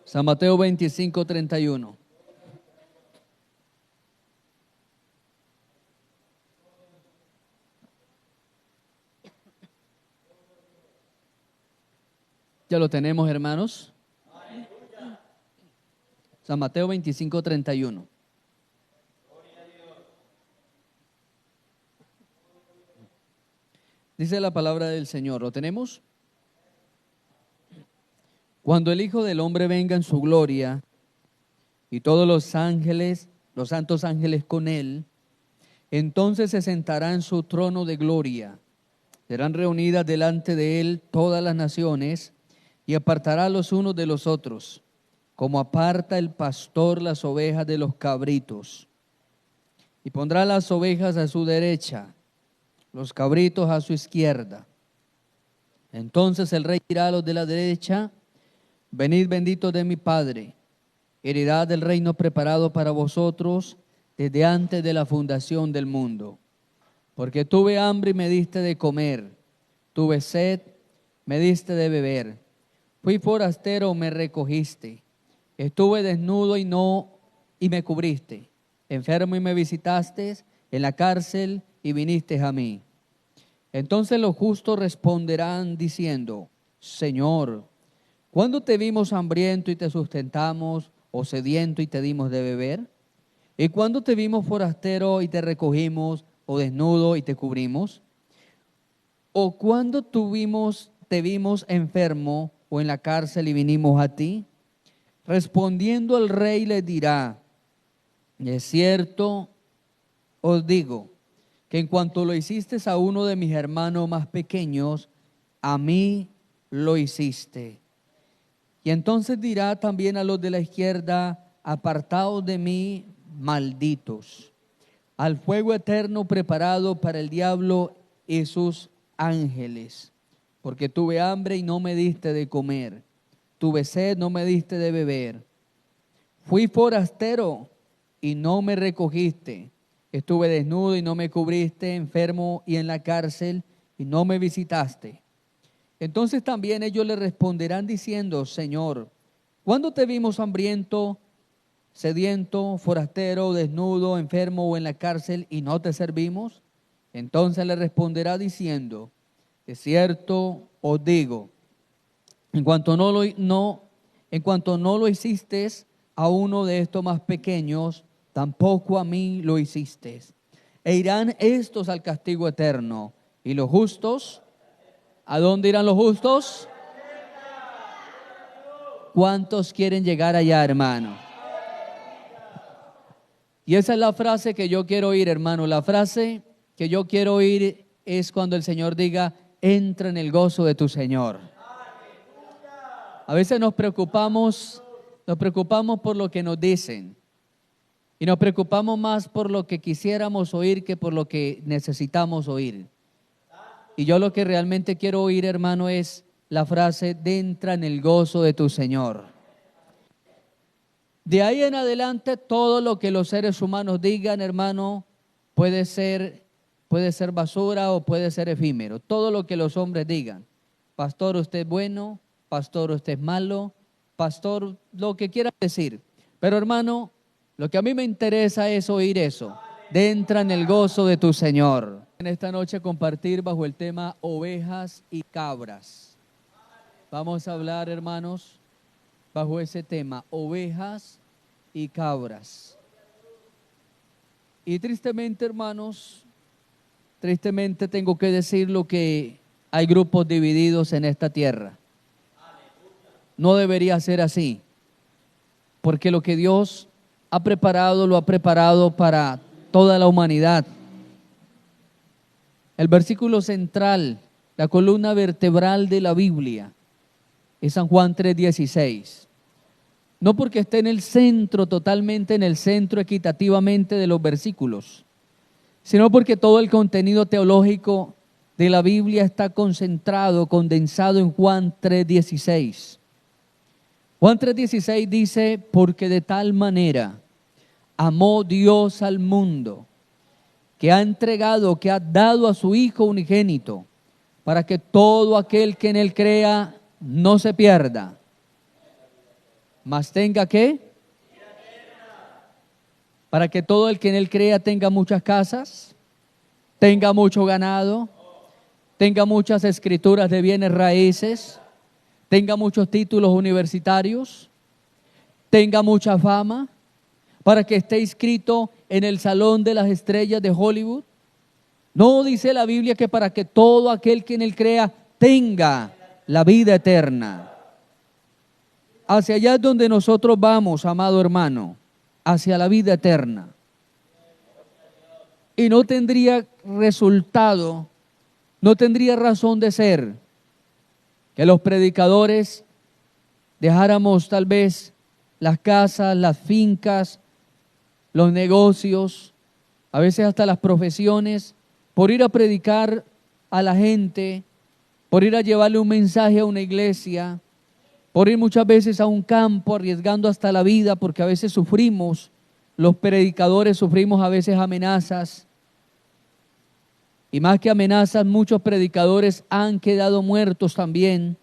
San Mateo 25:31. Ya lo tenemos, hermanos. San Mateo 25:31. Dice la palabra del Señor. ¿Lo tenemos? Cuando el Hijo del Hombre venga en su gloria y todos los ángeles, los santos ángeles con él, entonces se sentará en su trono de gloria. Serán reunidas delante de él todas las naciones y apartará los unos de los otros, como aparta el pastor las ovejas de los cabritos. Y pondrá las ovejas a su derecha, los cabritos a su izquierda. Entonces el rey dirá a los de la derecha: venid benditos de mi Padre, heredad del reino preparado para vosotros desde antes de la fundación del mundo. Porque tuve hambre y me diste de comer, tuve sed, me diste de beber, fui forastero, me recogiste, estuve desnudo y me cubriste, enfermo y me visitaste, en la cárcel y viniste a mí. Entonces los justos responderán diciendo: Señor, ¿cuándo te vimos hambriento y te sustentamos, o sediento y te dimos de beber? ¿Y cuándo te vimos forastero y te recogimos, o desnudo y te cubrimos? ¿O cuándo te vimos enfermo o en la cárcel y vinimos a ti? Respondiendo el rey les dirá: de cierto os digo, que en cuanto lo hiciste a uno de mis hermanos más pequeños, a mí lo hiciste. Y entonces dirá también a los de la izquierda: apartaos de mí, malditos, al fuego eterno preparado para el diablo y sus ángeles. Porque tuve hambre y no me diste de comer, tuve sed, no me diste de beber, fui forastero y no me recogiste, estuve desnudo y no me cubriste, enfermo y en la cárcel y no me visitaste. Entonces también ellos le responderán diciendo: Señor, ¿cuándo te vimos hambriento, sediento, forastero, desnudo, enfermo o en la cárcel y no te servimos? Entonces le responderá diciendo: de cierto os digo, en cuanto no lo hiciste a uno de estos más pequeños, tampoco a mí lo hiciste. E irán estos al castigo eterno, y los justos, ¿a dónde irán los justos? ¿Cuántos quieren llegar allá, hermano? Y esa es la frase que yo quiero oír, hermano. La frase que yo quiero oír es cuando el Señor diga: entra en el gozo de tu Señor. A veces nos preocupamos por lo que nos dicen. Y nos preocupamos más por lo que quisiéramos oír que por lo que necesitamos oír. Y yo lo que realmente quiero oír, hermano, es la frase: entra en el gozo de tu Señor. De ahí en adelante, todo lo que los seres humanos digan, hermano, puede ser basura o puede ser efímero. Todo lo que los hombres digan: pastor, usted es bueno; pastor, usted es malo; pastor, lo que quiera decir. Pero, hermano, lo que a mí me interesa es oír eso: entra en el gozo de tu Señor. En esta noche compartir bajo el tema ovejas y cabras. Vamos a hablar, hermanos, bajo ese tema, ovejas y cabras. Y tristemente, hermanos, tengo que decirlo, que hay grupos divididos en esta tierra. No debería ser así, porque lo que Dios ha preparado, lo ha preparado para toda la humanidad. El versículo central, la columna vertebral de la Biblia, es San Juan 3:16. No porque esté en el centro, totalmente en el centro, equitativamente de los versículos, sino porque todo el contenido teológico de la Biblia está concentrado, condensado en Juan 3:16. Juan 3:16 dice: porque de tal manera amó Dios al mundo, que ha entregado, que ha dado a su Hijo unigénito, para que todo aquel que en él crea no se pierda, mas tenga ¿qué? Para que todo el que en él crea tenga muchas casas, tenga mucho ganado, tenga muchas escrituras de bienes raíces, tenga muchos títulos universitarios, tenga mucha fama, para que esté inscrito en el salón de las estrellas de Hollywood. No dice la Biblia que para que todo aquel que en él crea tenga la vida eterna. Hacia allá es donde nosotros vamos, amado hermano, hacia la vida eterna. Y no tendría resultado, no tendría razón de ser que los predicadores dejáramos tal vez las casas, las fincas, los negocios, a veces hasta las profesiones, por ir a predicar a la gente, por ir a llevarle un mensaje a una iglesia, por ir muchas veces a un campo arriesgando hasta la vida, porque a veces sufrimos, los predicadores sufrimos a veces amenazas, y más que amenazas, muchos predicadores han quedado muertos también.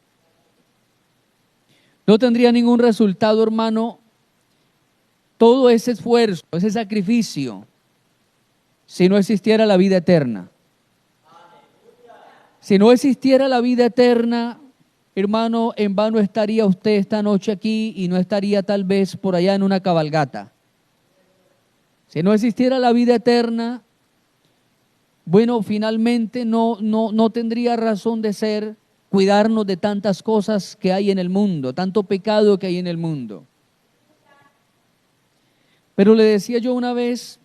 No tendría ningún resultado, hermano, todo ese esfuerzo, ese sacrificio, si no existiera la vida eterna. Si no existiera la vida eterna, hermano, en vano estaría usted esta noche aquí y no estaría tal vez por allá en una cabalgata. Si no existiera la vida eterna, bueno, finalmente no tendría razón de ser cuidarnos de tantas cosas que hay en el mundo, tanto pecado que hay en el mundo. Pero le decía yo una vez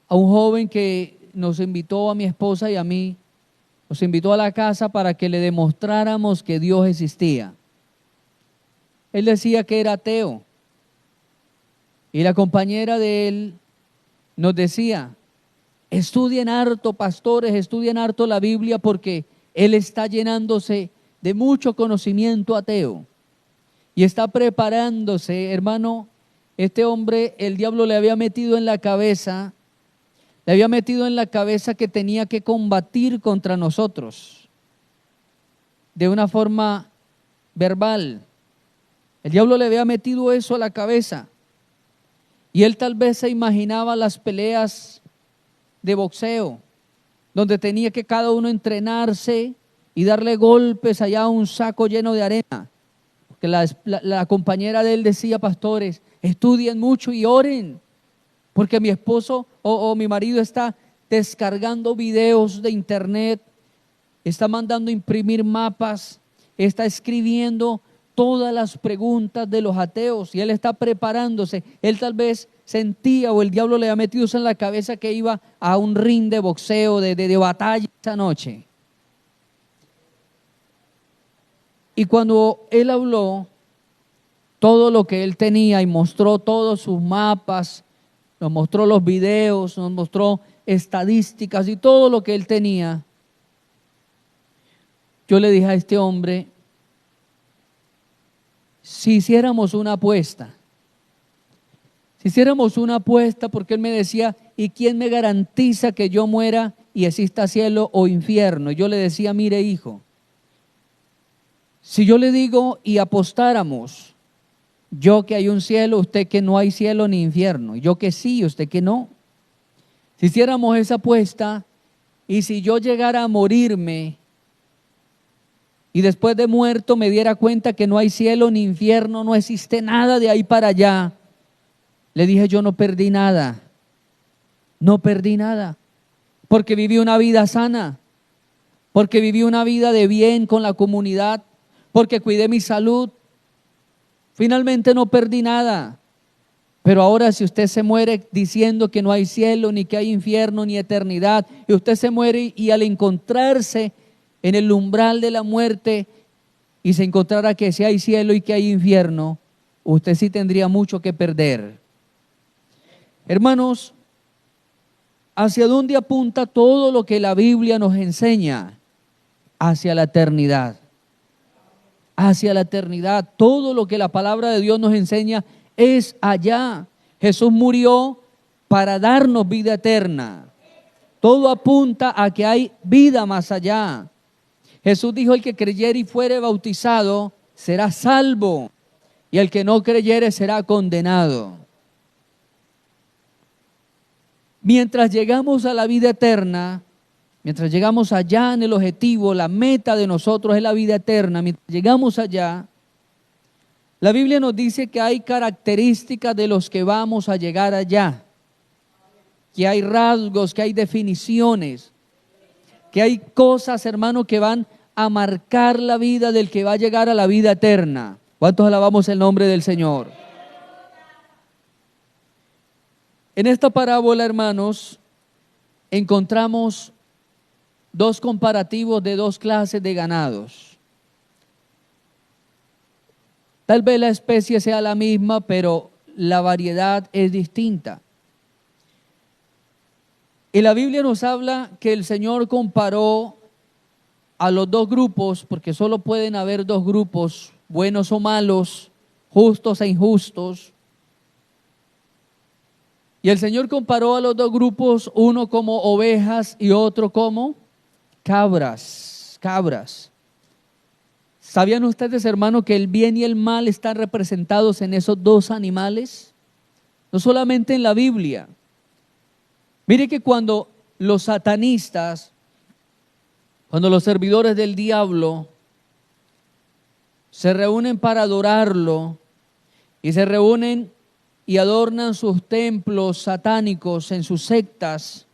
a un joven que nos invitó a mi esposa y a mí, nos invitó a la casa para que le demostráramos que Dios existía. Él decía que era ateo. Y la compañera de él nos decía, estudien harto, pastores, estudien harto la Biblia porque él está llenándose de mucho conocimiento ateo. Y está preparándose, hermano, este hombre, el diablo le había metido en la cabeza que tenía que combatir contra nosotros de una forma verbal. El diablo le había metido eso a la cabeza y él tal vez se imaginaba las peleas de boxeo donde tenía que cada uno entrenarse y darle golpes allá a un saco lleno de arena. Porque la compañera de él decía, pastores, estudien mucho y oren, porque mi esposo o mi marido está descargando videos de internet, está mandando imprimir mapas, está escribiendo todas las preguntas de los ateos y él está preparándose. Él tal vez sentía o el diablo le ha metido en la cabeza que iba a un ring de boxeo, de batalla esa noche. Y cuando él habló todo lo que él tenía y mostró todos sus mapas, nos mostró los videos, nos mostró estadísticas y todo lo que él tenía, yo le dije a este hombre, si hiciéramos una apuesta, porque él me decía, ¿y quién me garantiza que yo muera y exista cielo o infierno? Yo le decía, mire hijo, si yo le digo y apostáramos, yo que hay un cielo, usted que no hay cielo ni infierno, yo que sí, usted que no. Si hiciéramos esa apuesta y si yo llegara a morirme y después de muerto me diera cuenta que no hay cielo ni infierno, no existe nada de ahí para allá, le dije yo no perdí nada, porque viví una vida sana, porque viví una vida de bien con la comunidad, porque cuidé mi salud. Finalmente no perdí nada. Pero ahora si usted se muere diciendo que no hay cielo, ni que hay infierno, ni eternidad, y usted se muere y al encontrarse en el umbral de la muerte y se encontrara que sí hay cielo y que hay infierno, usted sí tendría mucho que perder. Hermanos, ¿hacia dónde apunta todo lo que la Biblia nos enseña? Hacia la eternidad. Hacia la eternidad. Todo lo que la palabra de Dios nos enseña es allá. Jesús murió para darnos vida eterna. Todo apunta a que hay vida más allá. Jesús dijo, el que creyere y fuere bautizado será salvo. y el que no creyere será condenado. Mientras llegamos a la vida eterna, mientras llegamos allá en el objetivo, la meta de nosotros es la vida eterna, mientras llegamos allá, la Biblia nos dice que hay características de los que vamos a llegar allá, que hay rasgos, que hay definiciones, que hay cosas, hermano, que van a marcar la vida del que va a llegar a la vida eterna. ¿Cuántos alabamos el nombre del Señor? En esta parábola, hermanos, encontramos dos comparativos de dos clases de ganados. Tal vez la especie sea la misma, pero la variedad es distinta. Y la Biblia nos habla que el Señor comparó a los dos grupos, porque solo pueden haber dos grupos, buenos o malos, justos e injustos. Y el Señor comparó a los dos grupos, uno como ovejas y otro como cabras. ¿Sabían ustedes, hermano, que el bien y el mal están representados en esos dos animales? No solamente en la Biblia. Mire que cuando los satanistas, cuando los servidores del diablo se reúnen para adorarlo y se reúnen y adornan sus templos satánicos en sus sectas,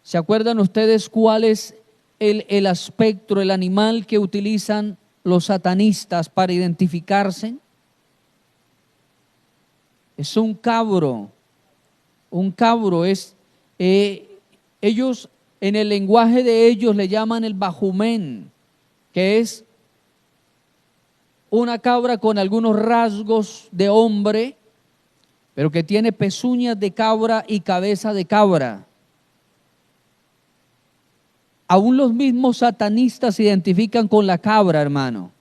¿se acuerdan ustedes cuál es el aspecto, el animal que utilizan los satanistas para identificarse? Es un cabro. Un cabro es, ellos en el lenguaje de ellos le llaman el bajumén, que es una cabra con algunos rasgos de hombre, pero que tiene pezuñas de cabra y cabeza de cabra. Aún los mismos satanistas se identifican con la cabra, hermano.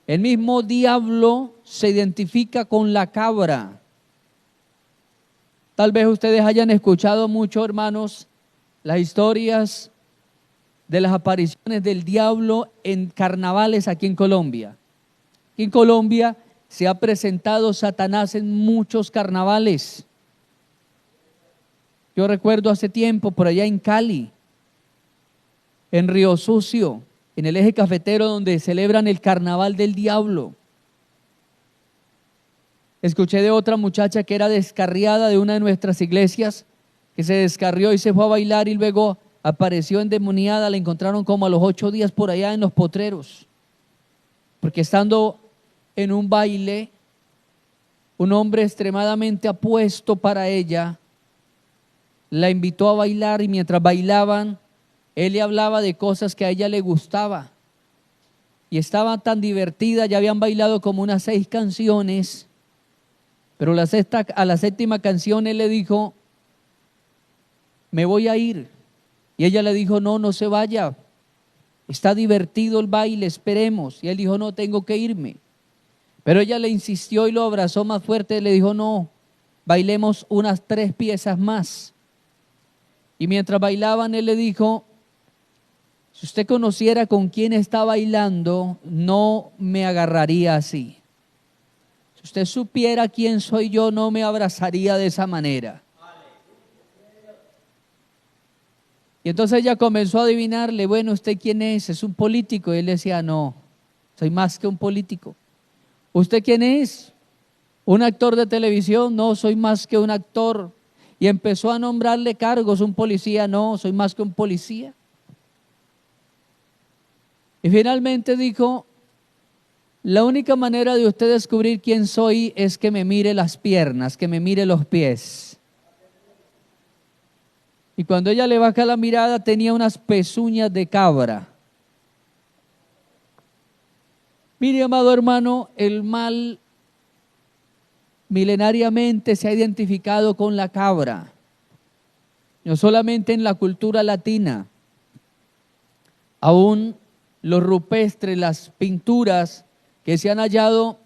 El mismo diablo se identifica con la cabra. Tal vez ustedes hayan escuchado mucho, hermanos, las historias de las apariciones del diablo en carnavales aquí en Colombia. Aquí en Colombia se ha presentado Satanás en muchos carnavales. Yo recuerdo hace tiempo por allá en Cali, en Río Sucio, en el eje cafetero donde celebran el carnaval del diablo. Escuché de otra muchacha que era descarriada de una de nuestras iglesias, que se descarrió y se fue a bailar y luego apareció endemoniada. La encontraron como a los 8 días por allá en los potreros, porque estando en un baile, un hombre extremadamente apuesto para ella la invitó a bailar, y mientras bailaban él le hablaba de cosas que a ella le gustaba y estaba tan divertida. Ya habían bailado como unas 6 canciones, pero a la séptima canción él le dijo: me voy a ir. Y ella le dijo: no, no se vaya, está divertido el baile, esperemos. Y él dijo: no, tengo que irme. Pero ella le insistió y lo abrazó más fuerte y le dijo: no, bailemos unas 3 piezas más. Y mientras bailaban él le dijo: si usted conociera con quién está bailando, no me agarraría así. Si usted supiera quién soy yo, no me abrazaría de esa manera. Y entonces ella comenzó a adivinarle: bueno, ¿usted quién es? ¿Es un político? Y él decía: no, soy más que un político. ¿Usted quién es? ¿Un actor de televisión? No, soy más que un actor. Y empezó a nombrarle cargos. ¿Un policía? No, soy más que un policía. Y finalmente dijo: la única manera de usted descubrir quién soy es que me mire las piernas, que me mire los pies. Y cuando ella le baja la mirada, tenía unas pezuñas de cabra. Mire, amado hermano, el mal milenariamente se ha identificado con la cabra, no solamente en la cultura latina, aún los rupestres, las pinturas que se han hallado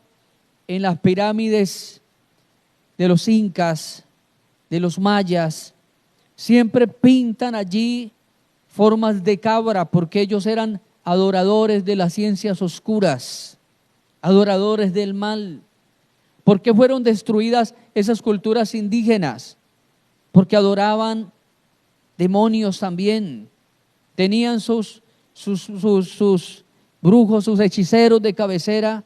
en las pirámides de los incas, de los mayas, siempre pintan allí formas de cabra, porque ellos eran adoradores de las ciencias oscuras. adoradores del mal. ¿Por qué fueron destruidas esas culturas indígenas? Porque adoraban demonios también. Tenían sus brujos, sus hechiceros de cabecera,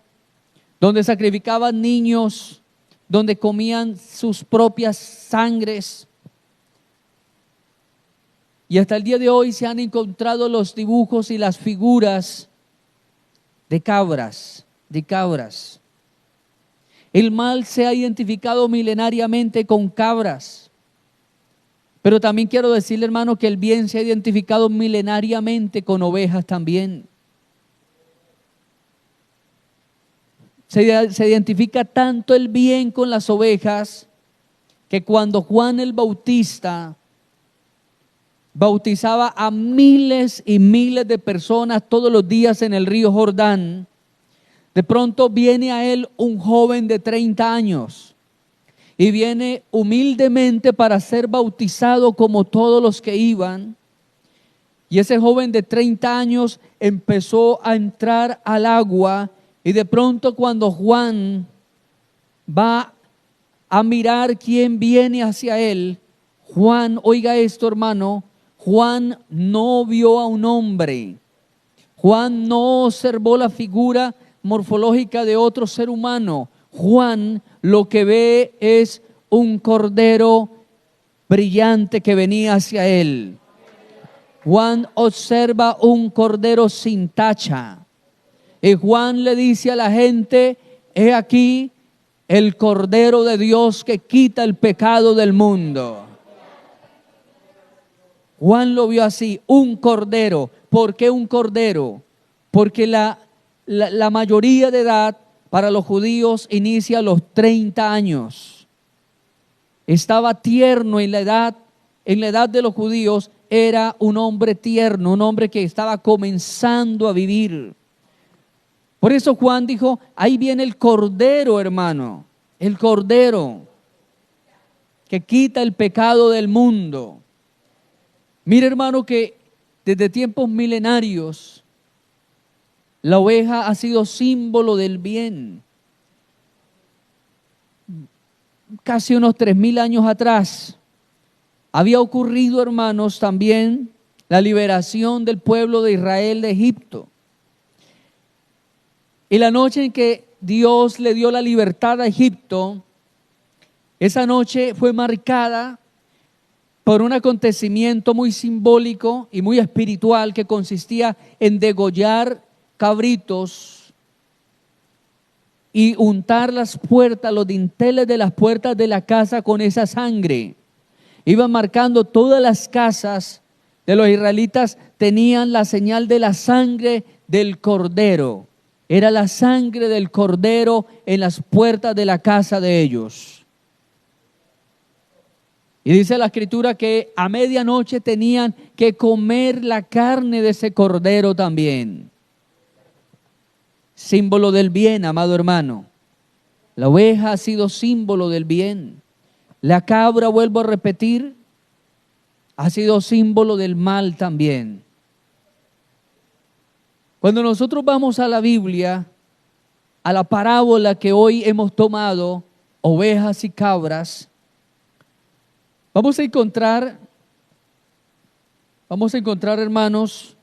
donde sacrificaban niños, donde comían sus propias sangres. Y hasta el día de hoy se han encontrado los dibujos y las figuras de cabras. El mal se ha identificado milenariamente con cabras. Pero también quiero decirle, hermano, que el bien se ha identificado milenariamente con ovejas también. Se identifica tanto el bien con las ovejas que cuando Juan el Bautista bautizaba a miles y miles de personas todos los días en el río Jordán, de pronto viene a él un joven de 30 años y viene humildemente para ser bautizado como todos los que iban. Y ese joven de 30 años empezó a entrar al agua. Y de pronto cuando Juan va a mirar quién viene hacia él, Juan, oiga esto hermano, Juan no vio a un hombre. Juan no observó la figura morfológica de otro ser humano. Juan lo que ve es un cordero brillante que venía hacia él. Juan observa un cordero sin tacha. Y Juan le dice a la gente: he aquí el Cordero de Dios que quita el pecado del mundo. Juan lo vio así, un cordero. ¿Por qué un cordero? Porque la mayoría de edad para los judíos inicia a los 30 años. Estaba tierno en la edad de los judíos, era un hombre tierno, un hombre que estaba comenzando a vivir. Por eso Juan dijo: ahí viene el Cordero, hermano, el Cordero que quita el pecado del mundo. Mire, hermano, que desde tiempos milenarios la oveja ha sido símbolo del bien. Casi unos 3000 años atrás había ocurrido, hermanos, también la liberación del pueblo de Israel de Egipto. Y la noche en que Dios le dio la libertad a Egipto, esa noche fue marcada por un acontecimiento muy simbólico y muy espiritual que consistía en degollar cabritos y untar las puertas, los dinteles de las puertas de la casa con esa sangre. Iban marcando todas las casas de los israelitas, tenían la señal de la sangre del cordero. Era la sangre del cordero en las puertas de la casa de ellos. Y dice la escritura que a medianoche tenían que comer la carne de ese cordero también. Símbolo del bien, amado hermano. La oveja ha sido símbolo del bien. La cabra, vuelvo a repetir, ha sido símbolo del mal también. Cuando nosotros vamos a la Biblia, a la parábola que hoy hemos tomado, ovejas y cabras, vamos a encontrar, hermanos,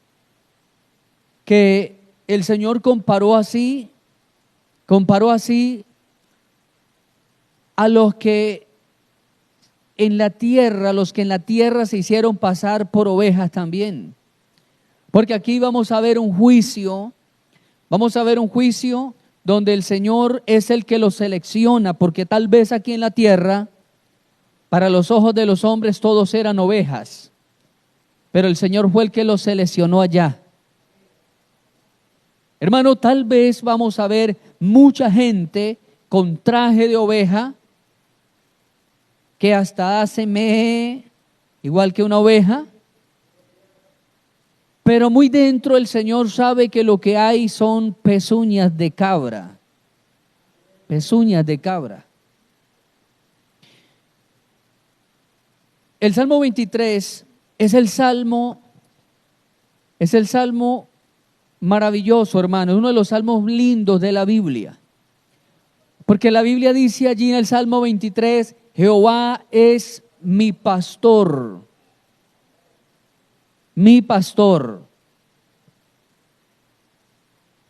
que el Señor comparó así a los que en la tierra se hicieron pasar por ovejas también. Porque aquí vamos a ver un juicio donde el Señor es el que los selecciona, porque tal vez aquí en la tierra, para los ojos de los hombres todos eran ovejas, pero el Señor fue el que los seleccionó allá. Hermano, tal vez vamos a ver mucha gente con traje de oveja, que hasta hace mee, igual que una oveja, pero muy dentro el Señor sabe que lo que hay son pezuñas de cabra. Pezuñas de cabra. El Salmo 23 es el salmo maravilloso, hermano, uno de los salmos lindos de la Biblia. Porque la Biblia dice allí en el Salmo 23, Jehová es mi pastor. Mi pastor.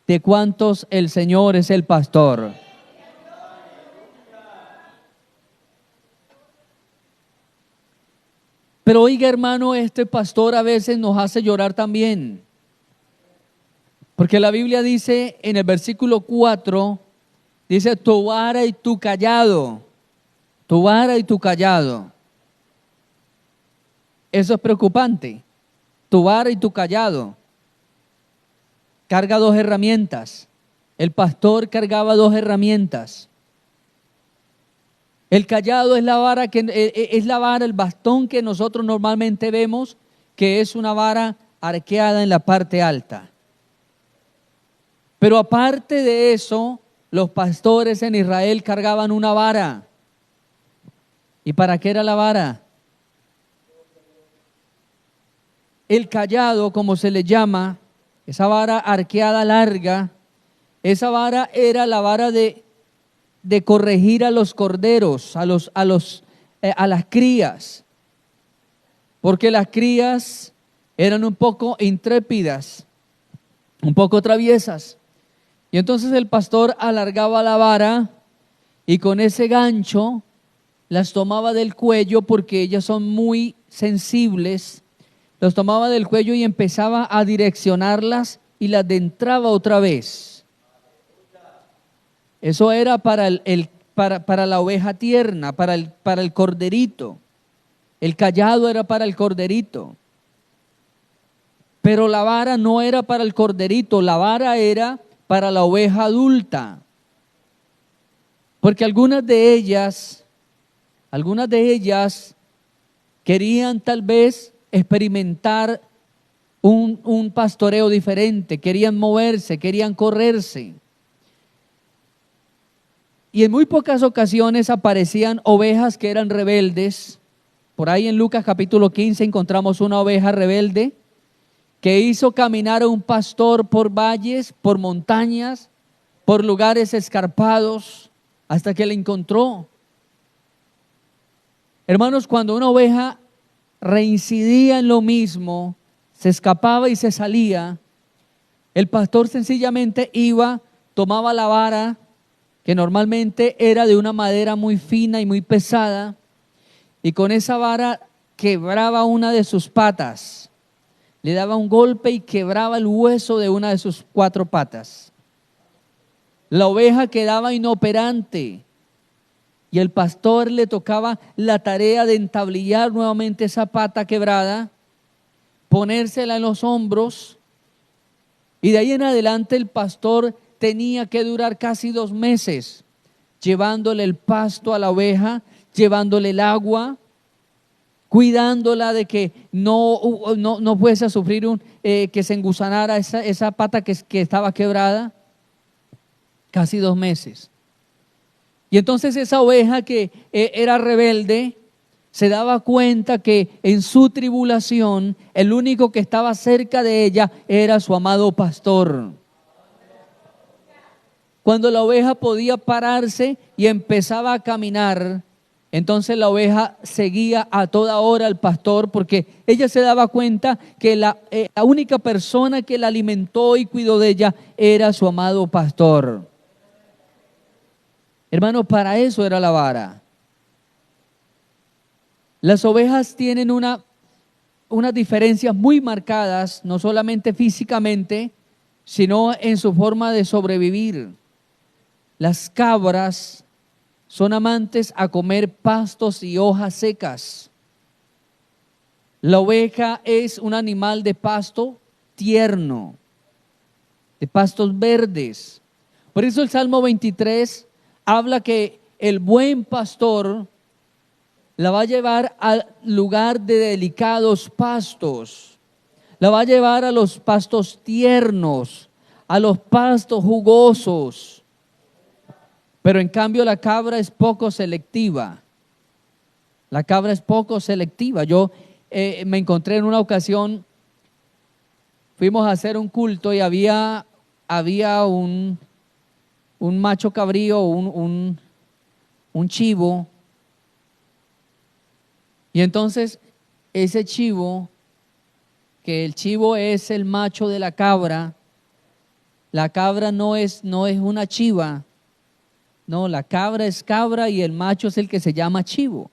¿De cuántos el Señor es el pastor? Pero oiga, hermano, este pastor a veces nos hace llorar también. Porque la Biblia dice en el versículo 4, dice tu vara y tu cayado. Tu vara y tu cayado. Eso es preocupante. Tu vara y tu cayado. Carga dos herramientas. El pastor cargaba dos herramientas. El cayado es la vara el bastón que nosotros normalmente vemos, que es una vara arqueada en la parte alta. Pero aparte de eso, los pastores en Israel cargaban una vara. ¿Y para qué era la vara? El cayado, como se le llama, esa vara arqueada larga, esa vara era la vara de corregir a los corderos, a las crías, porque las crías eran un poco intrépidas, un poco traviesas. Y entonces el pastor alargaba la vara y con ese gancho las tomaba del cuello, porque ellas son muy sensibles. Los tomaba del cuello y empezaba a direccionarlas y las adentraba otra vez. Eso era para la oveja tierna, para el corderito. El cayado era para el corderito. Pero la vara no era para el corderito, la vara era para la oveja adulta. Porque algunas de ellas querían tal vez experimentar un pastoreo diferente, querían moverse, querían correrse. Y en muy pocas ocasiones aparecían ovejas que eran rebeldes. Por ahí en Lucas capítulo 15 encontramos una oveja rebelde que hizo caminar a un pastor por valles, por montañas, por lugares escarpados, hasta que la encontró. Hermanos, cuando una oveja reincidía en lo mismo, se escapaba y se salía, el pastor sencillamente iba, tomaba la vara, que normalmente era de una madera muy fina y muy pesada, y con esa vara quebraba una de sus patas, le daba un golpe y quebraba el hueso de una de sus 4 patas. La oveja quedaba inoperante y el pastor le tocaba la tarea de entablillar nuevamente esa pata quebrada, ponérsela en los hombros, y de ahí en adelante el pastor tenía que durar casi 2 meses llevándole el pasto a la oveja, llevándole el agua, cuidándola de que no fuese a sufrir que se engusanara esa pata que estaba quebrada. Casi 2 meses. Y entonces esa oveja que era rebelde se daba cuenta que en su tribulación el único que estaba cerca de ella era su amado pastor. Cuando la oveja podía pararse y empezaba a caminar, entonces la oveja seguía a toda hora al pastor, porque ella se daba cuenta que la única persona que la alimentó y cuidó de ella era su amado pastor. Hermano, para eso era la vara. Las ovejas tienen unas diferencias muy marcadas, no solamente físicamente, sino en su forma de sobrevivir. Las cabras son amantes a comer pastos y hojas secas. La oveja es un animal de pasto tierno, de pastos verdes. Por eso el Salmo 23 habla que el buen pastor la va a llevar al lugar de delicados pastos, la va a llevar a los pastos tiernos, a los pastos jugosos. Pero en cambio la cabra es poco selectiva. La cabra es poco selectiva. Yo me encontré en una ocasión fuimos a hacer un culto y había un macho cabrío, un chivo. Y entonces ese chivo, que el chivo es el macho de la cabra no es una chiva, no, la cabra es cabra y el macho es el que se llama chivo.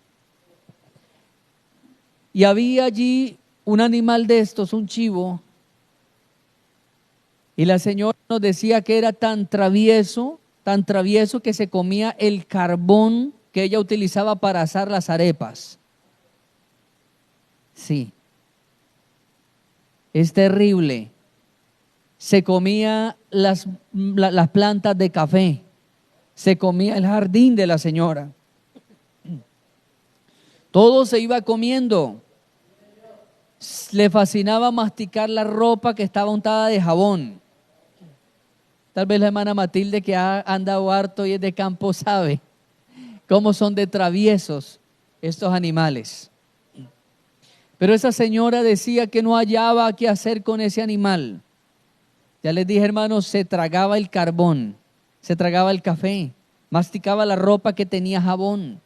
Y había allí un animal de estos, un chivo, y la señora nos decía que era tan travieso que se comía el carbón que ella utilizaba para asar las arepas. Sí, es terrible. Se comía las plantas de café, se comía el jardín de la señora. Todo se iba comiendo. Le fascinaba masticar la ropa que estaba untada de jabón. Tal vez la hermana Matilde, que ha andado harto y es de campo, sabe cómo son de traviesos estos animales. Pero esa señora decía que no hallaba qué hacer con ese animal. Ya les dije, hermanos, se tragaba el carbón, se tragaba el café, masticaba la ropa que tenía jabón.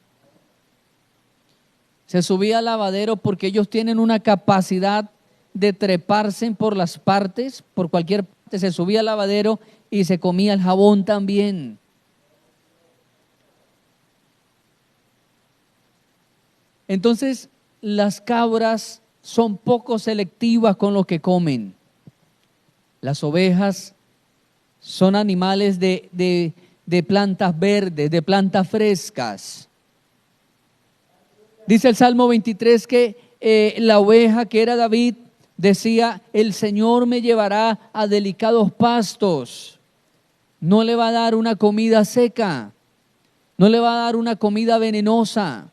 Se subía al lavadero porque ellos tienen una capacidad de treparse por las partes, por cualquier parte. Se subía al lavadero y se comía el jabón también. Entonces, las cabras son poco selectivas con lo que comen. Las ovejas son animales de plantas verdes, de plantas frescas. Dice el Salmo 23 que la oveja que era David decía: el Señor me llevará a delicados pastos. No le va a dar una comida seca, no le va a dar una comida venenosa,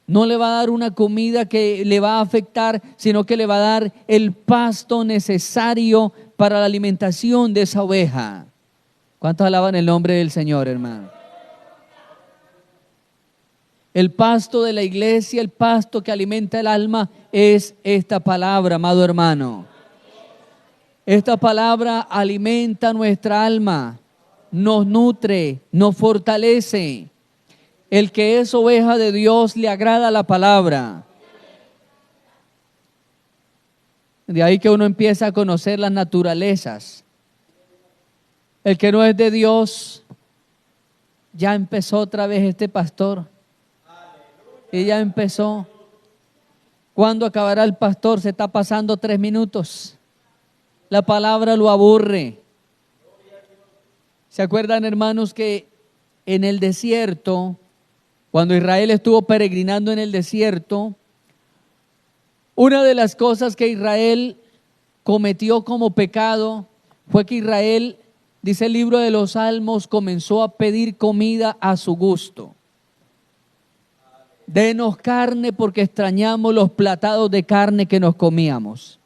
no le va a dar una comida que le va a afectar, sino que le va a dar el pasto necesario para la alimentación de esa oveja. ¿Cuántos alaban el nombre del Señor, hermano? El pasto de la iglesia, el pasto que alimenta el alma, es esta palabra, amado hermano. Esta palabra alimenta nuestra alma, nos nutre, nos fortalece. El que es oveja de Dios le agrada la palabra. De ahí que uno empieza a conocer las naturalezas. El que no es de Dios, ya empezó otra vez este pastor. Y ya empezó. ¿Cuándo acabará el pastor? Se está pasando 3 minutos. La palabra lo aburre. ¿Se acuerdan, hermanos, que en el desierto, cuando Israel estuvo peregrinando en el desierto, una de las cosas que Israel cometió como pecado fue que Israel, dice el libro de los Salmos, comenzó a pedir comida a su gusto. Denos carne porque extrañamos los platados de carne que nos comíamos.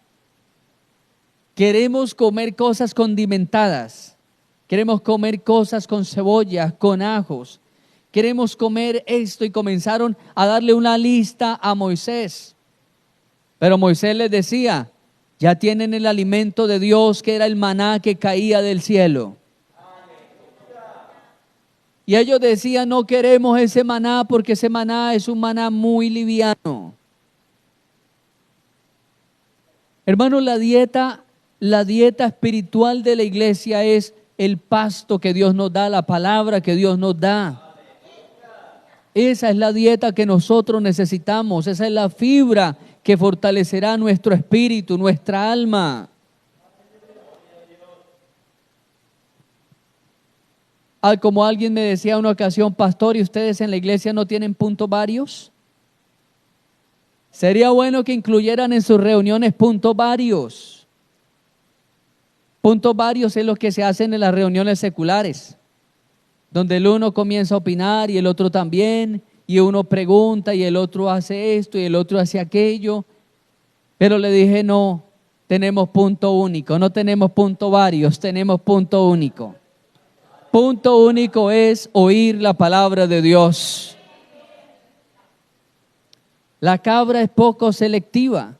Queremos comer cosas condimentadas. Queremos comer cosas con cebollas, con ajos. Queremos comer esto, y comenzaron a darle una lista a Moisés. Pero Moisés les decía: ya tienen el alimento de Dios, que era el maná que caía del cielo. Y ellos decían: no queremos ese maná porque ese maná es un maná muy liviano. Hermanos, la dieta espiritual de la iglesia es el pasto que Dios nos da, la palabra que Dios nos da. Esa es la dieta que nosotros necesitamos, esa es la fibra que fortalecerá nuestro espíritu, nuestra alma. Como alguien me decía en una ocasión: pastor, ¿y ustedes en la iglesia no tienen puntos varios? Sería bueno que incluyeran en sus reuniones puntos varios. Puntos varios es lo que se hacen en las reuniones seculares, donde el uno comienza a opinar y el otro también, y uno pregunta y el otro hace esto y el otro hace aquello. Pero le dije: no, tenemos punto único, no tenemos punto varios, tenemos punto único. Punto único es oír la palabra de Dios. La cabra es poco selectiva.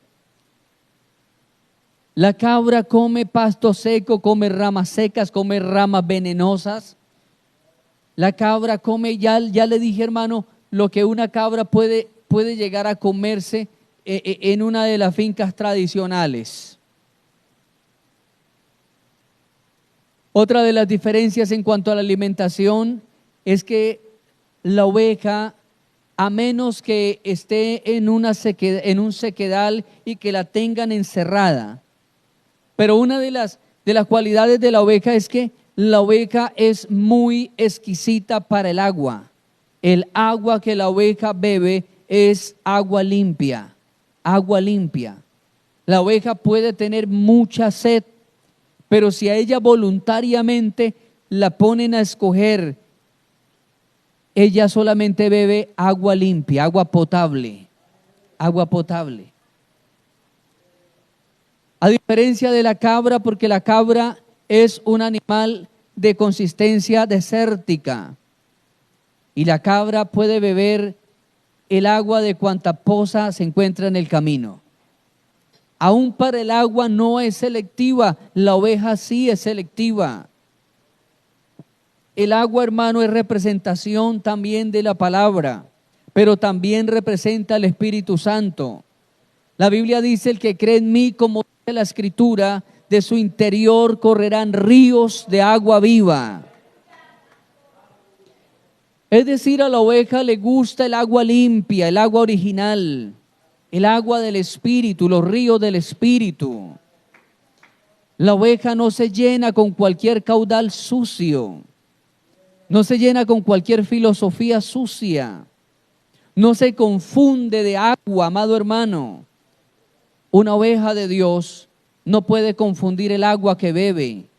La cabra come pasto seco, come ramas secas, come ramas venenosas. La cabra come, ya le dije, hermano, lo que una cabra puede llegar a comerse en una de las fincas tradicionales. Otra de las diferencias en cuanto a la alimentación es que la oveja, a menos que esté en un sequedal y que la tengan encerrada, pero una de las cualidades de la oveja es que la oveja es muy exquisita para el agua. El agua que la oveja bebe es agua limpia, agua limpia. La oveja puede tener mucha sed, pero si a ella voluntariamente la ponen a escoger, ella solamente bebe agua limpia, agua potable, agua potable. A diferencia de la cabra, porque la cabra es un animal de consistencia desértica y la cabra puede beber el agua de cuanta poza se encuentra en el camino. Aún para el agua no es selectiva, la oveja sí es selectiva. El agua, hermano, es representación también de la palabra, pero también representa al Espíritu Santo. La Biblia dice: el que cree en mí, como dice la Escritura, de su interior correrán ríos de agua viva. Es decir, a la oveja le gusta el agua limpia, el agua original, el agua del Espíritu, los ríos del Espíritu. La oveja no se llena con cualquier caudal sucio, no se llena con cualquier filosofía sucia, no se confunde de agua, amado hermano. Una oveja de Dios no puede confundir el agua que bebe.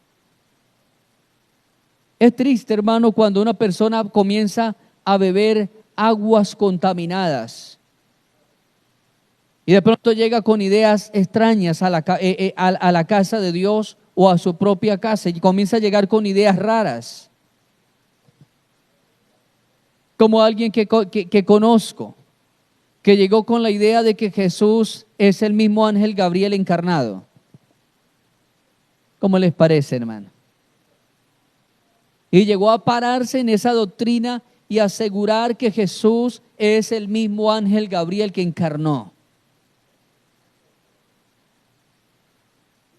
Es triste, hermano, cuando una persona comienza a beber aguas contaminadas y de pronto llega con ideas extrañas a la casa de Dios o a su propia casa y comienza a llegar con ideas raras. Como alguien que conozco, que llegó con la idea de que Jesús es el mismo ángel Gabriel encarnado. ¿Cómo les parece, hermano? Y llegó a pararse en esa doctrina y asegurar que Jesús es el mismo ángel Gabriel que encarnó.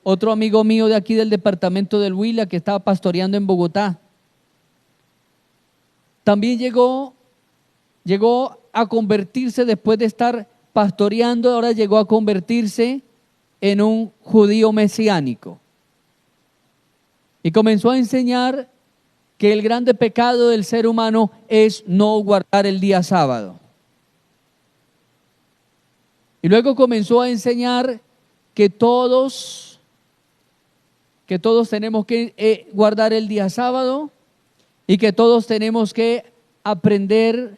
Otro amigo mío de aquí del departamento del Huila, que estaba pastoreando en Bogotá, también llegó a convertirse después de estar pastoreando, ahora llegó a convertirse en un judío mesiánico. Y comenzó a enseñar que el grande pecado del ser humano es no guardar el día sábado. Y luego comenzó a enseñar que todos tenemos que guardar el día sábado y que todos tenemos que aprender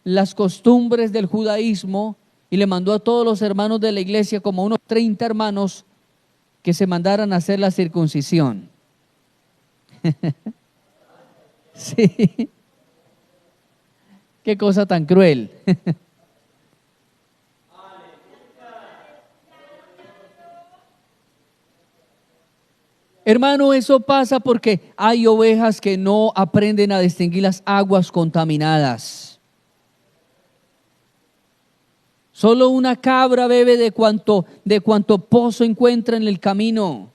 las costumbres del judaísmo, y le mandó a todos los hermanos de la iglesia, como unos 30 hermanos, que se mandaran a hacer la circuncisión. Sí. Qué cosa tan cruel. Hermano, eso pasa porque hay ovejas que no aprenden a distinguir las aguas contaminadas. Solo una cabra bebe de cuanto pozo encuentra en el camino.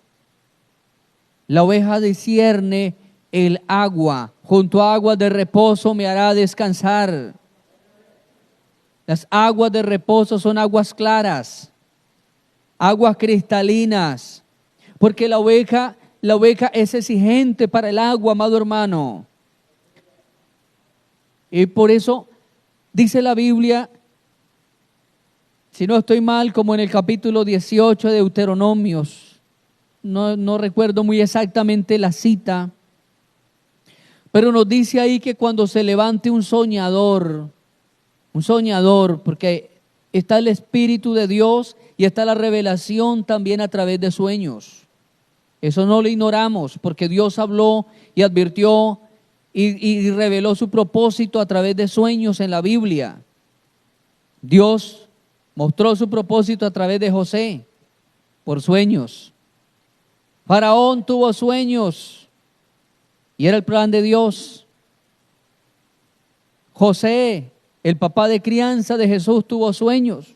La oveja discierne el agua, junto a aguas de reposo me hará descansar. Las aguas de reposo son aguas claras, aguas cristalinas, porque la oveja es exigente para el agua, amado hermano. Y por eso dice la Biblia, si no estoy mal, como en el capítulo 18 de Deuteronomios, no recuerdo muy exactamente la cita, pero nos dice ahí que cuando se levante un soñador, porque está el Espíritu de Dios y está la revelación también a través de sueños. Eso no lo ignoramos, porque Dios habló y advirtió y reveló su propósito a través de sueños en la Biblia. Dios mostró su propósito a través de José, por sueños. Faraón tuvo sueños y era el plan de Dios. José, el papá de crianza de Jesús, tuvo sueños.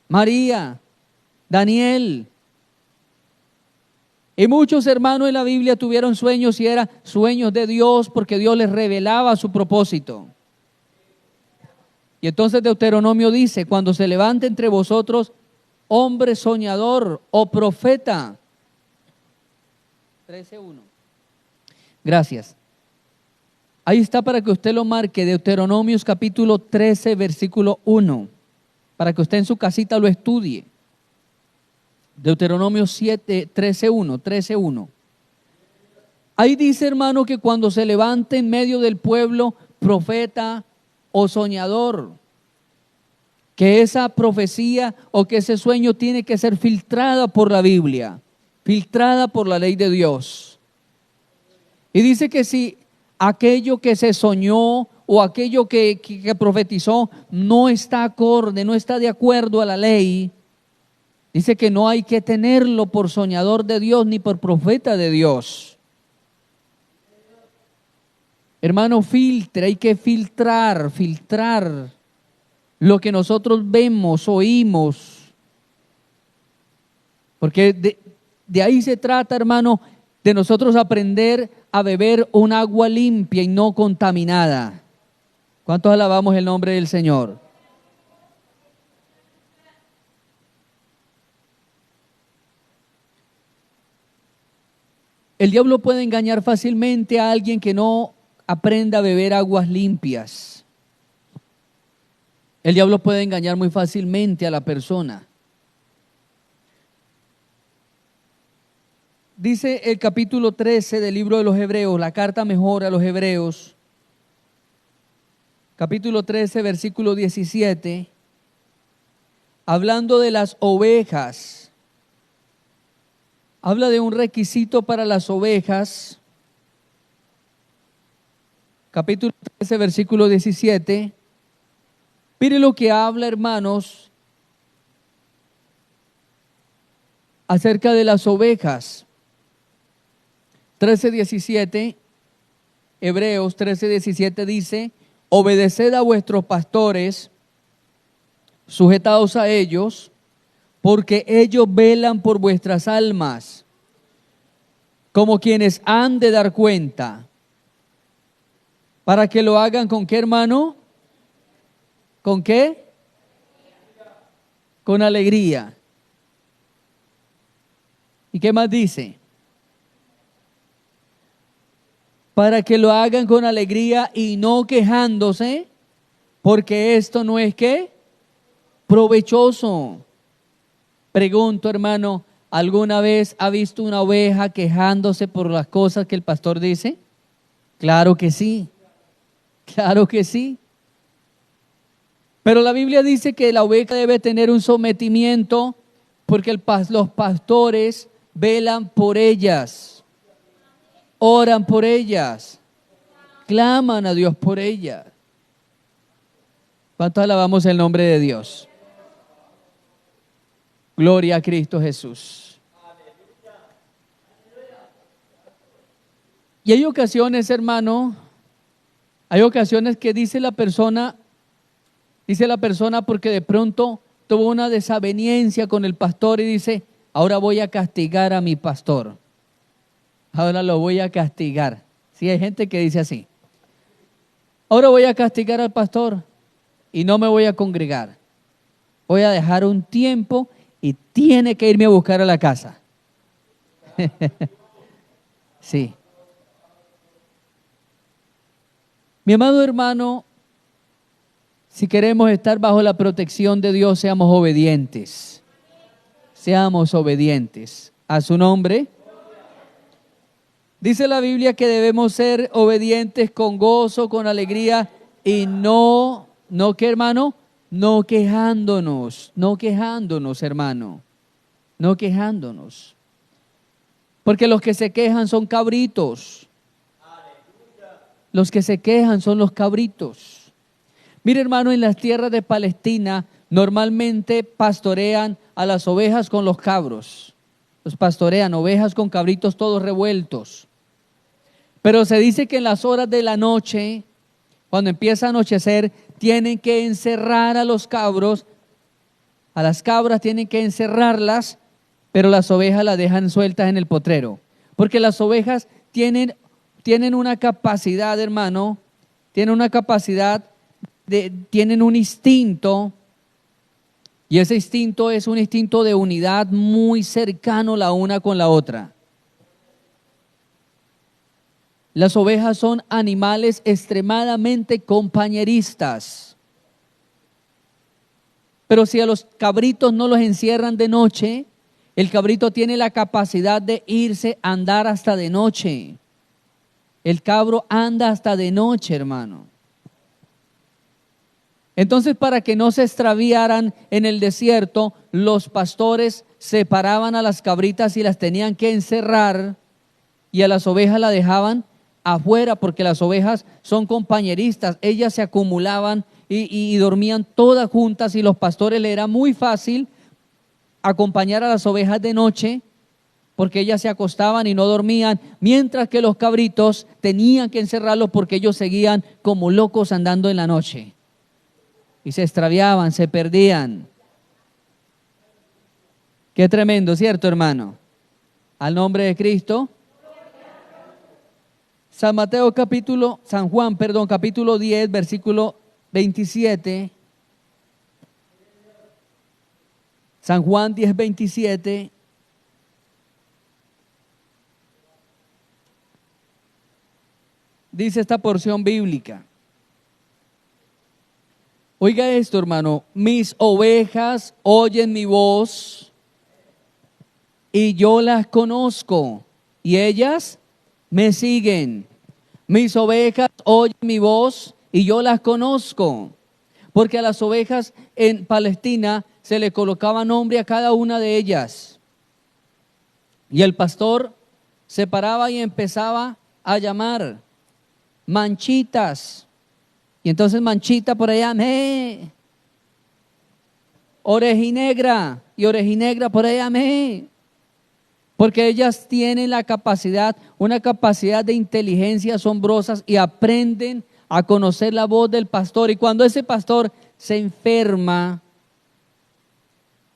María, Daniel. Y muchos hermanos en la Biblia tuvieron sueños y eran sueños de Dios porque Dios les revelaba su propósito. Y entonces Deuteronomio dice, cuando se levante entre vosotros hombre soñador o profeta. 13:1. Gracias. Ahí está para que usted lo marque, Deuteronomios capítulo 13, versículo 1, para que usted en su casita lo estudie. Deuteronomio 13:1. Ahí dice, hermano, que cuando se levante en medio del pueblo profeta o soñador, que esa profecía o que ese sueño tiene que ser filtrada por la Biblia, filtrada por la ley de Dios. Y dice que si aquello que se soñó o aquello que profetizó no está acorde, no está de acuerdo a la ley, dice que no hay que tenerlo por soñador de Dios ni por profeta de Dios. Hermano, hay que filtrar lo que nosotros vemos, oímos. Porque de ahí se trata, hermano, de nosotros aprender a beber un agua limpia y no contaminada. ¿Cuántos alabamos el nombre del Señor? El diablo puede engañar fácilmente a alguien que no aprenda a beber aguas limpias. El diablo puede engañar muy fácilmente a la persona. Dice el capítulo 13 del libro de los Hebreos, la carta mejor a los Hebreos, capítulo 13, versículo 17, hablando de las ovejas, habla de un requisito para las ovejas. Capítulo 13, versículo 17. Mire lo que habla, hermanos, acerca de las ovejas. 13:17, Hebreos 13:17 dice, obedeced a vuestros pastores, sujetaos a ellos, porque ellos velan por vuestras almas, como quienes han de dar cuenta, para que lo hagan ¿con qué, hermano? ¿Con qué? Con alegría. ¿Y qué más dice? Para que lo hagan con alegría y no quejándose, porque esto no es ¿qué? Provechoso. Pregunto, hermano, ¿alguna vez ha visto una oveja quejándose por las cosas que el pastor dice? Claro que sí, claro que sí. Pero la Biblia dice que la oveja debe tener un sometimiento porque los pastores velan por ellas, oran por ellas, claman a Dios por ellas. ¿Cuánto alabamos el nombre de Dios? Gloria a Cristo Jesús. Y hay ocasiones, hermano, hay ocasiones que dice la persona porque de pronto tuvo una desaveniencia con el pastor y dice, ahora voy a castigar a mi pastor. Ahora lo voy a castigar. Sí, hay gente que dice así. Ahora voy a castigar al pastor y no me voy a congregar. Voy a dejar un tiempo y tiene que irme a buscar a la casa. Sí. Mi amado hermano, si queremos estar bajo la protección de Dios, seamos obedientes. Seamos obedientes a su nombre. Dice la Biblia que debemos ser obedientes con gozo, con alegría y no ¿qué, hermano? No quejándonos, hermano. No quejándonos. Porque los que se quejan son cabritos. Los que se quejan son los cabritos. Mire, hermano, en las tierras de Palestina normalmente pastorean a las ovejas con los cabros. los pastorean, ovejas con cabritos todos revueltos. Pero se dice que en las horas de la noche, cuando empieza a anochecer, tienen que encerrar a los cabros, a las cabras tienen que encerrarlas, pero las ovejas las dejan sueltas en el potrero. Porque las ovejas tienen una capacidad, hermano, tienen un instinto, y ese instinto es un instinto de unidad muy cercano la una con la otra. Las ovejas son animales extremadamente compañeristas. Pero si a los cabritos no los encierran de noche, el cabrito tiene la capacidad de irse a andar hasta de noche. El cabro anda hasta de noche, hermano. Entonces, para que no se extraviaran en el desierto, los pastores separaban a las cabritas y las tenían que encerrar, y a las ovejas las dejaban afuera, porque las ovejas son compañeristas. Ellas se acumulaban y dormían todas juntas, y los pastores les era muy fácil acompañar a las ovejas de noche, porque ellas se acostaban y no dormían, mientras que los cabritos tenían que encerrarlos porque ellos seguían como locos andando en la noche. Y se extraviaban, se perdían. Qué tremendo, ¿cierto, hermano? Al nombre de Cristo. San Juan, capítulo 10, versículo 27. San Juan 10, 27. Dice esta porción bíblica. Oiga esto, hermano: mis ovejas oyen mi voz y yo las conozco y ellas me siguen. Mis ovejas oyen mi voz y yo las conozco. Porque a las ovejas en Palestina se le colocaba nombre a cada una de ellas. Y el pastor se paraba y empezaba a llamar: Manchitas. Y entonces Manchita por allá, me. Orejinegra. Y Orejinegra por allá, me. Porque ellas tienen la capacidad, una capacidad de inteligencia asombrosas, y aprenden a conocer la voz del pastor. Y cuando ese pastor se enferma,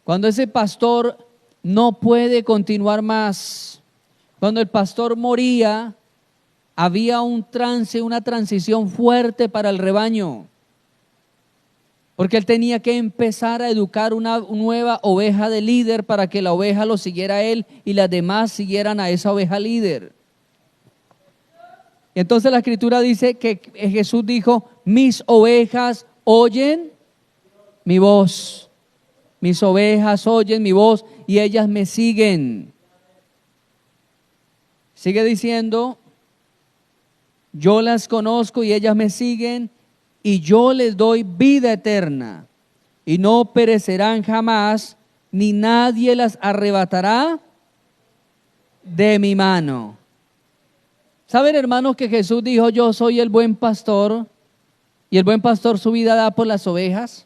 cuando ese pastor no puede continuar más, cuando el pastor moría, había una transición fuerte para el rebaño, porque él tenía que empezar a educar una nueva oveja de líder para que la oveja lo siguiera a él y las demás siguieran a esa oveja líder. Y entonces la escritura dice que Jesús dijo: mis ovejas oyen mi voz. Mis ovejas oyen mi voz y ellas me siguen. Sigue diciendo: yo las conozco y ellas me siguen, y yo les doy vida eterna, y no perecerán jamás, ni nadie las arrebatará de mi mano. ¿Saben, hermanos, que Jesús dijo: yo soy el buen pastor, y el buen pastor su vida da por las ovejas?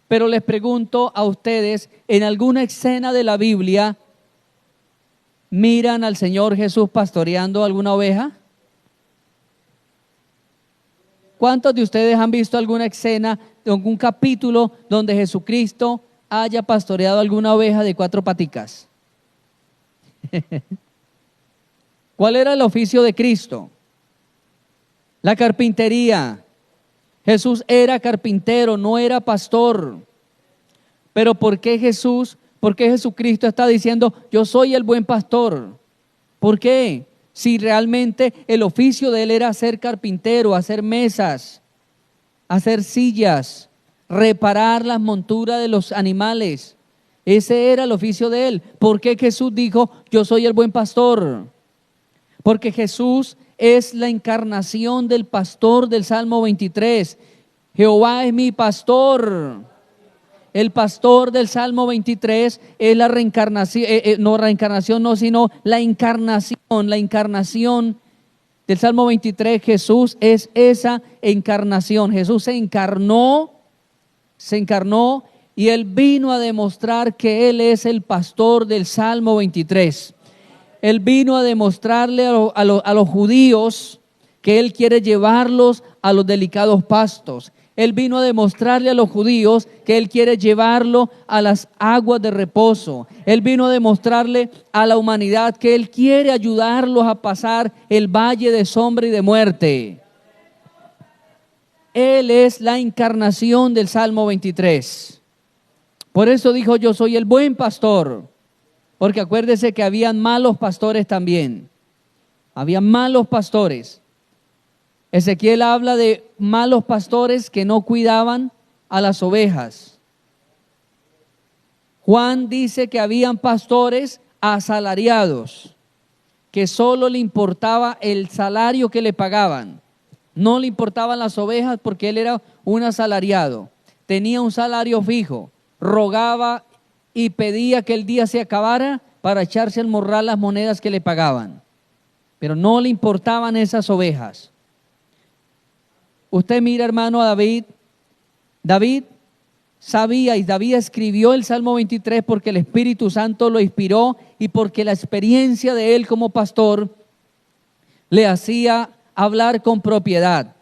Pero les pregunto a ustedes, ¿en alguna escena de la Biblia miran al Señor Jesús pastoreando alguna oveja? ¿Cuántos de ustedes han visto alguna escena, algún capítulo donde Jesucristo haya pastoreado alguna oveja de 4 paticas? ¿Cuál era el oficio de Cristo? La carpintería. Jesús era carpintero, no era pastor. Pero ¿por qué Jesucristo está diciendo: yo soy el buen pastor? ¿Por qué? Si realmente el oficio de él era ser carpintero, hacer mesas, hacer sillas, reparar las monturas de los animales. Ese era el oficio de él. ¿Por qué Jesús dijo: yo soy el buen pastor? Porque Jesús es la encarnación del pastor del Salmo 23. Jehová es mi pastor. El pastor del Salmo 23 es la reencarnación, sino la encarnación del Salmo 23. Jesús es esa encarnación. Jesús se encarnó y él vino a demostrar que él es el pastor del Salmo 23. Él vino a demostrarle a los judíos que él quiere llevarlos a los delicados pastos. Él vino a demostrarle a los judíos que él quiere llevarlo a las aguas de reposo. Él vino a demostrarle a la humanidad que él quiere ayudarlos a pasar el valle de sombra y de muerte. Él es la encarnación del Salmo 23. Por eso dijo: yo soy el buen pastor. Porque acuérdese que habían malos pastores también. Había malos pastores. Ezequiel habla de malos pastores que no cuidaban a las ovejas. Juan dice que habían pastores asalariados, que solo le importaba el salario que le pagaban. No le importaban las ovejas porque él era un asalariado. Tenía un salario fijo. Rogaba y pedía que el día se acabara para echarse al morral las monedas que le pagaban. Pero no le importaban esas ovejas. Usted mira, hermano, a David. David sabía y David escribió el Salmo 23 porque el Espíritu Santo lo inspiró y porque la experiencia de él como pastor le hacía hablar con propiedad.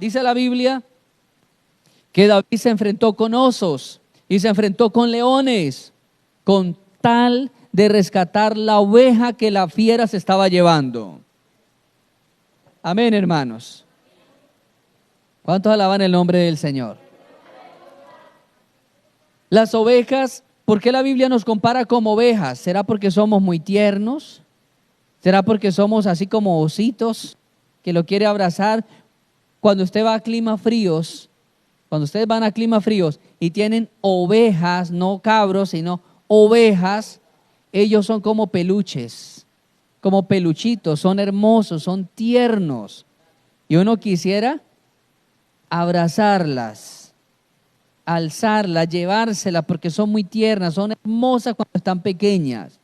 Dice la Biblia que David se enfrentó con osos y se enfrentó con leones con tal de rescatar la oveja que la fiera se estaba llevando. Amén, hermanos. ¿Cuántos alaban el nombre del Señor? Las ovejas, ¿por qué la Biblia nos compara como ovejas? ¿Será porque somos muy tiernos? ¿Será porque somos así como ositos que lo quiere abrazar? Cuando usted va a climas fríos, cuando ustedes van a climas fríos y tienen ovejas, no cabros, sino ovejas, ellos son como peluches, como peluchitos, son hermosos, son tiernos. Y uno quisiera abrazarlas, alzarlas, llevárselas, porque son muy tiernas, son hermosas cuando están pequeñas.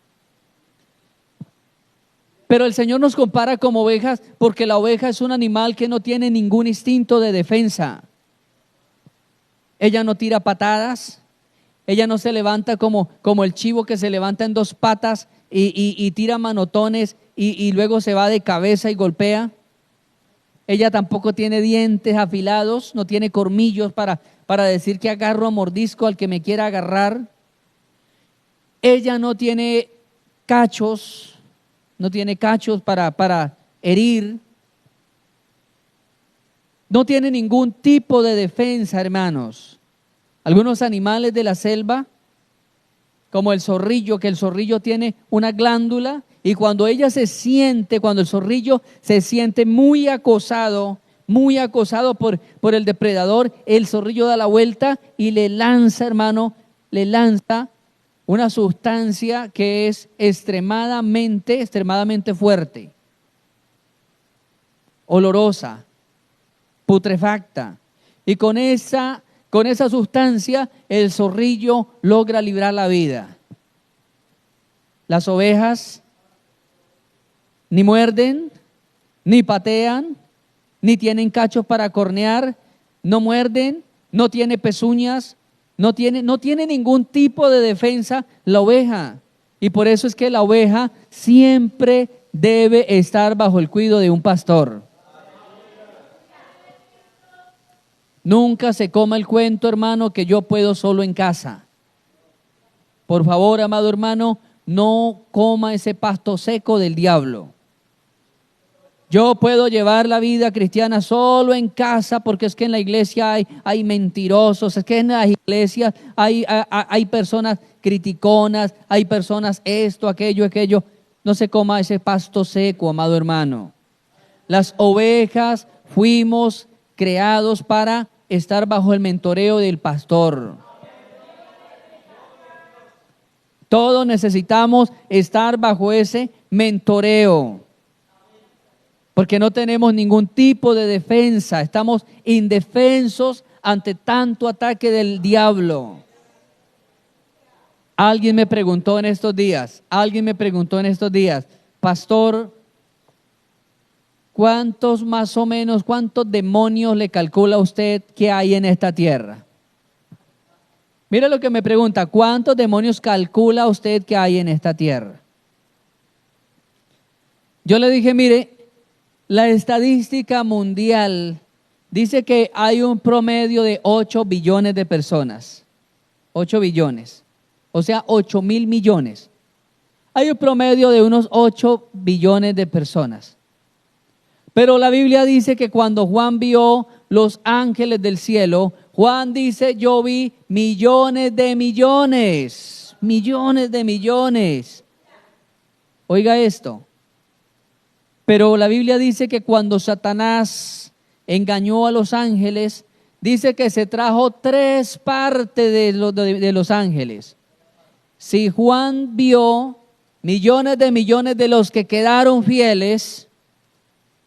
Pero el Señor nos compara como ovejas porque la oveja es un animal que no tiene ningún instinto de defensa. Ella no tira patadas, ella no se levanta como el chivo que se levanta en dos patas y tira manotones y luego se va de cabeza y golpea. Ella tampoco tiene dientes afilados, no tiene colmillos para decir que agarro a mordisco al que me quiera agarrar. Ella no tiene cachos, para herir. No tiene ningún tipo de defensa, hermanos. Algunos animales de la selva, como el zorrillo, que el zorrillo tiene una glándula y cuando cuando el zorrillo se siente muy acosado por el depredador, el zorrillo da la vuelta y le lanza, hermano, una sustancia que es extremadamente fuerte, olorosa, putrefacta. Y con esa sustancia el zorrillo logra librar la vida. Las ovejas ni muerden, ni patean, ni tienen cachos para cornear, no muerden, no tiene pezuñas, no tiene ningún tipo de defensa la oveja. Y por eso es que la oveja siempre debe estar bajo el cuidado de un pastor. Nunca se coma el cuento, hermano, que yo puedo solo en casa. Por favor, amado hermano, no coma ese pasto seco del diablo. Yo puedo llevar la vida cristiana solo en casa porque es que en la iglesia hay mentirosos, es que en las iglesias hay personas criticonas, hay personas esto, aquello. No se coma ese pasto seco, amado hermano. Las ovejas fuimos creados para estar bajo el mentoreo del pastor. Todos necesitamos estar bajo ese mentoreo. Porque no tenemos ningún tipo de defensa, estamos indefensos ante tanto ataque del diablo. Alguien me preguntó en estos días, pastor, ¿cuántos demonios le calcula usted que hay en esta tierra? Mira lo que me pregunta, ¿cuántos demonios calcula usted que hay en esta tierra? Yo le dije, mire, la estadística mundial dice que hay un promedio de 8 billones de personas. 8 billones, o sea, 8.000 millones. Hay un promedio de unos 8 billones de personas. Pero la Biblia dice que cuando Juan vio los ángeles del cielo, Juan dice, yo vi millones de millones, millones de millones. Oiga esto. Pero la Biblia dice que cuando Satanás engañó a los ángeles, dice que se trajo 3 partes de los ángeles. Si Juan vio millones de los que quedaron fieles,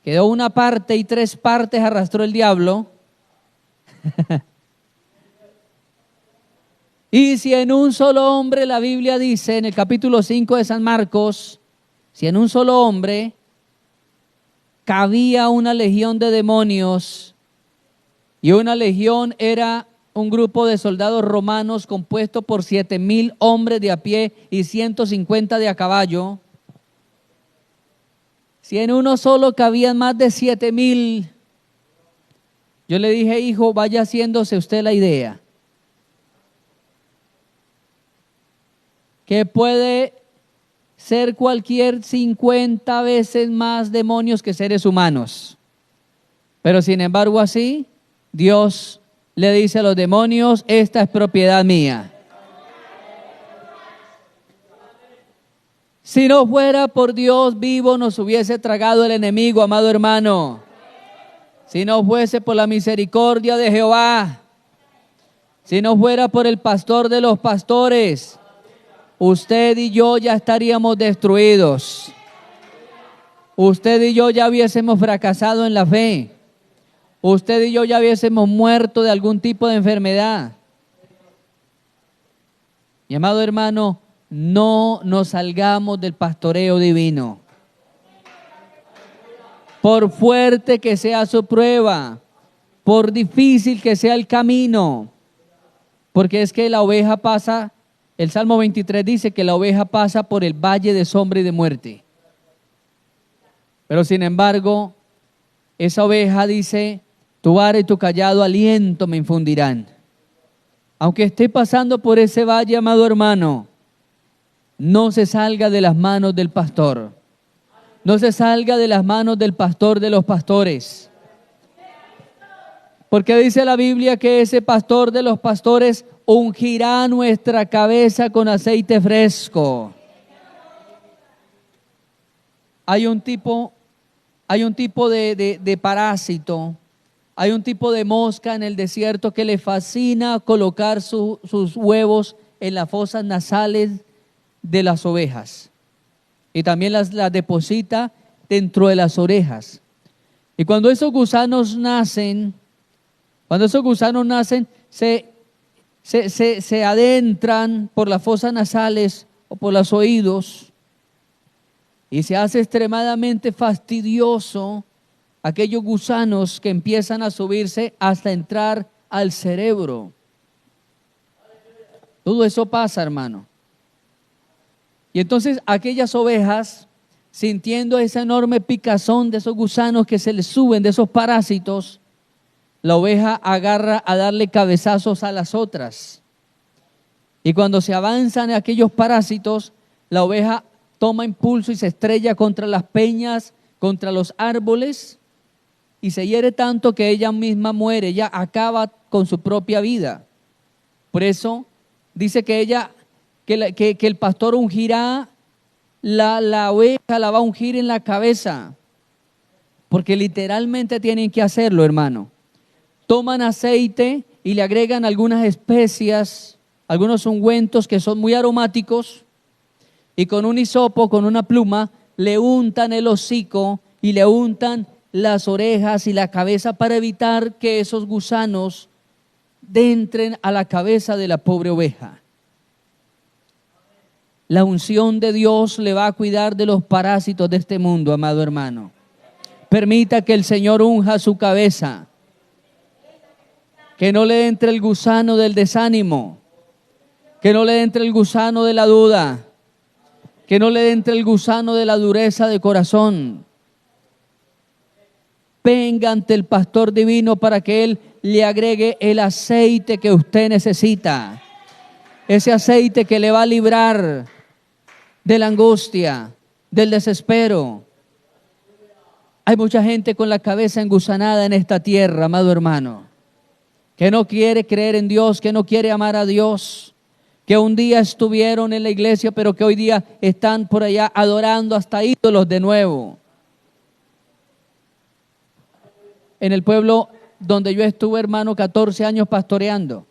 quedó una parte y 3 partes arrastró el diablo. Y si en un solo hombre, la Biblia dice en el capítulo 5 de San Marcos, si en un solo hombre cabía una legión de demonios, y una legión era un grupo de soldados romanos compuesto por 7,000 hombres de a pie y 150 de a caballo. Si en uno solo cabían más de 7,000, yo le dije, hijo, vaya haciéndose usted la idea que puede ser cualquier 50 veces más demonios que seres humanos. Pero sin embargo así, Dios le dice a los demonios, esta es propiedad mía. Si no fuera por Dios vivo, nos hubiese tragado el enemigo, amado hermano. Si no fuese por la misericordia de Jehová, si no fuera por el pastor de los pastores, usted y yo ya estaríamos destruidos. Usted y yo ya hubiésemos fracasado en la fe. Usted y yo ya hubiésemos muerto de algún tipo de enfermedad. Mi amado hermano, no nos salgamos del pastoreo divino. Por fuerte que sea su prueba, por difícil que sea el camino, porque es que la oveja pasa, el Salmo 23 dice que la oveja pasa por el valle de sombra y de muerte. Pero sin embargo, esa oveja dice, tu vara y tu callado aliento me infundirán. Aunque esté pasando por ese valle, amado hermano, no se salga de las manos del pastor. No se salga de las manos del pastor de los pastores. Porque dice la Biblia que ese pastor de los pastores ungirá nuestra cabeza con aceite fresco. Hay un tipo de parásito, hay un tipo de mosca en el desierto que le fascina colocar sus huevos en las fosas nasales de las ovejas. Y también las deposita dentro de las orejas. Y cuando esos gusanos nacen, se adentran por las fosas nasales o por los oídos, y se hace extremadamente fastidioso aquellos gusanos que empiezan a subirse hasta entrar al cerebro. Todo eso pasa, hermano. Y entonces aquellas ovejas, sintiendo esa enorme picazón de esos gusanos que se les suben, de esos parásitos, la oveja agarra a darle cabezazos a las otras. Y cuando se avanzan aquellos parásitos, la oveja toma impulso y se estrella contra las peñas, contra los árboles, y se hiere tanto que ella misma muere, ella acaba con su propia vida. Por eso dice que el pastor ungirá la oveja, la va a ungir en la cabeza, porque literalmente tienen que hacerlo, hermano. Toman aceite y le agregan algunas especias, algunos ungüentos que son muy aromáticos, y con un hisopo, con una pluma, le untan el hocico y le untan las orejas y la cabeza para evitar que esos gusanos entren a la cabeza de la pobre oveja. La unción de Dios le va a cuidar de los parásitos de este mundo, amado hermano. Permita que el Señor unja su cabeza, que no le entre el gusano del desánimo, Que no le entre el gusano de la duda. Que no le entre el gusano de la dureza de corazón. Venga ante el pastor divino para que Él le agregue el aceite que usted necesita. Ese aceite que le va a librar de la angustia, del desespero. Hay mucha gente con la cabeza engusanada en esta tierra, amado hermano, que no quiere creer en Dios, que no quiere amar a Dios, que un día estuvieron en la iglesia, pero que hoy día están por allá adorando hasta ídolos de nuevo. En el pueblo donde yo estuve, hermano, 14 años pastoreando.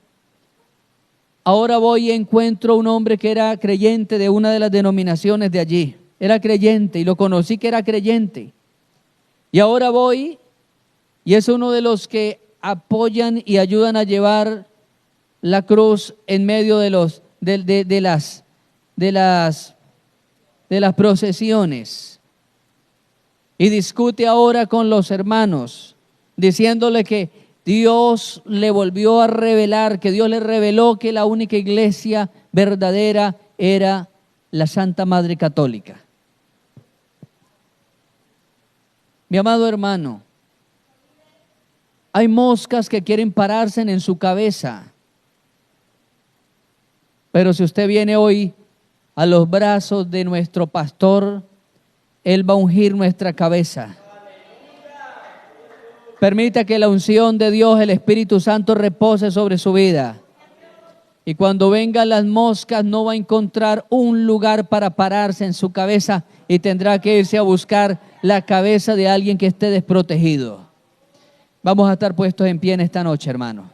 Ahora voy y encuentro un hombre que era creyente de una de las denominaciones de allí. Era creyente y lo conocí que era creyente. Y ahora voy y es uno de los que apoyan y ayudan a llevar la cruz en medio de las procesiones. Y discute ahora con los hermanos, diciéndole que Dios le volvió a revelar, que Dios le reveló que la única iglesia verdadera era la Santa Madre Católica. Mi amado hermano, hay moscas que quieren pararse en su cabeza. Pero si usted viene hoy a los brazos de nuestro pastor, Él va a ungir nuestra cabeza. Permita que la unción de Dios, el Espíritu Santo, repose sobre su vida. Y cuando vengan las moscas, no va a encontrar un lugar para pararse en su cabeza y tendrá que irse a buscar la cabeza de alguien que esté desprotegido. Vamos a estar puestos en pie en esta noche, hermano.